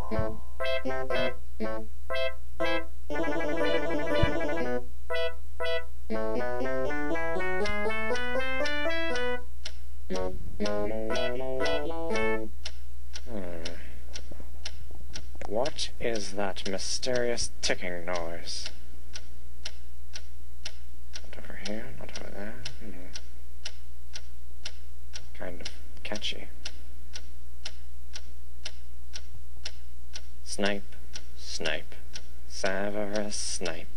What is that mysterious ticking noise? Not over here, not over there. Kind of catchy. Snipe, snipe, Severus Snape,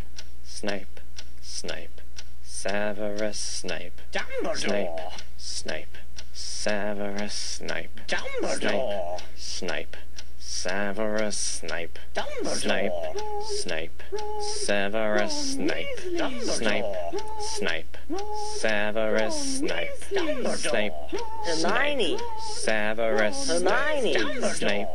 Snape, Snape, Severus Snape, Dumbledore! Snape, Severus Snape, Dumbledore! Snape, Severus Snape, Dumbledore! Snape, Severus Snape, Snape, Snape, Severus Snape, Snape, Hermione! Severus Hermione! Snape,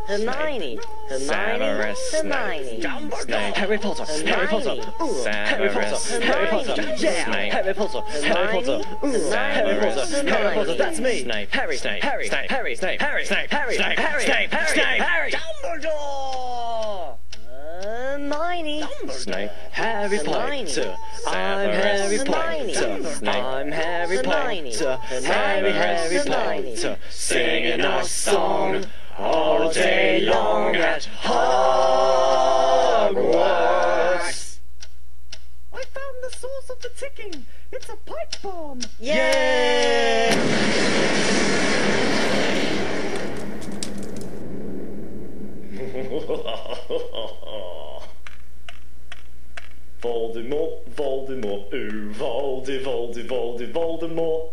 Hermione! Severus Hermione! Snape, Harry Potter, Harry Potter, ooh, Harry Potter, Harry Potter, yeah, Harry Potter, Harry Potter, ooh, Harry Potter, Harry Potter, that's me, Snape, Harry, Snape, Harry, Snape, Harry, Snape, Harry, Snape, Harry, Snape, Harry, Snape, Harry, Harry, Dumbledore! Hermione! Snape, Harry Potter, I'm Harry Potter, I'm Harry Potter, Harry Potter, singing our song all day long at Hogwarts. I found the source of the ticking. It's a pipe bomb. Yay! Voldemort, Voldemort, ooh, Voldemort.